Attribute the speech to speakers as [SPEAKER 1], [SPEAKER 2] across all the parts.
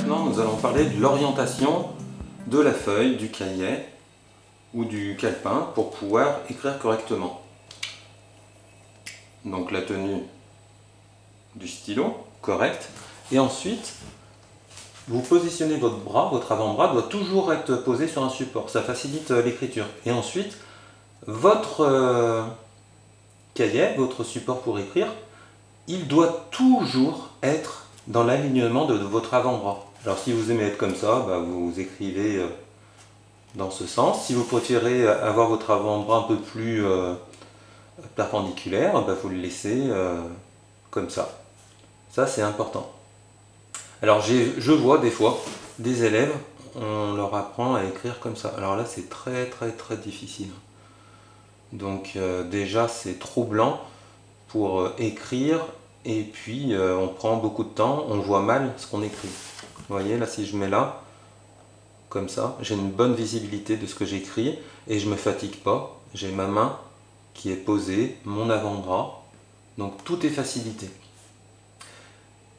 [SPEAKER 1] maintenant, nous allons parler de l'orientation de la feuille, du cahier ou du calepin pour pouvoir écrire correctement. Donc la tenue du stylo, correct. Et ensuite, vous positionnez votre bras, votre avant-bras doit toujours être posé sur un support. Ça facilite l'écriture. Et ensuite, votre cahier, votre support pour écrire, il doit toujours être dans l'alignement de votre avant-bras. Alors si vous aimez être comme ça, vous écrivez dans ce sens. Si vous préférez avoir votre avant-bras un peu plus perpendiculaire, vous le laissez comme ça. Ça c'est important. Alors je vois des fois des élèves, on leur apprend à écrire comme ça. Alors là c'est très difficile. Donc déjà c'est troublant pour écrire. Et puis on prend beaucoup de temps, on voit mal ce qu'on écrit. Vous voyez, là si je mets là, comme ça, j'ai une bonne visibilité de ce que j'écris et je ne me fatigue pas. J'ai ma main qui est posée, mon avant-bras, donc tout est facilité.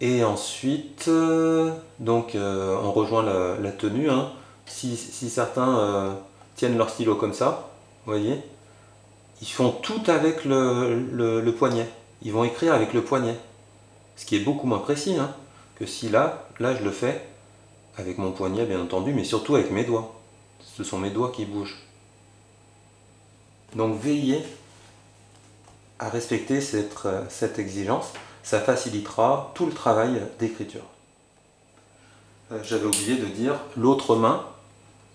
[SPEAKER 1] Et ensuite, on rejoint la tenue. Hein. Si certains tiennent leur stylo comme ça, vous voyez, ils font tout avec le poignet. Ils vont écrire avec le poignet, ce qui est beaucoup moins précis que si là je le fais avec mon poignet bien entendu, mais surtout avec mes doigts. Ce sont mes doigts qui bougent. Donc veillez à respecter cette exigence, ça facilitera tout le travail d'écriture. J'avais oublié de dire, l'autre main,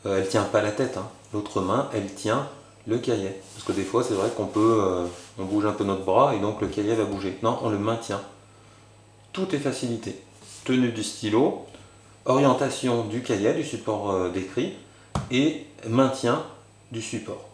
[SPEAKER 1] elle tient pas la tête, l'autre main elle tient le cahier. Parce que des fois c'est vrai qu'on peut, on bouge un peu notre bras et donc le cahier va bouger. Non, on le maintient. Tout est facilité. Tenue du stylo, orientation du cahier, du support d'écrit et maintien du support.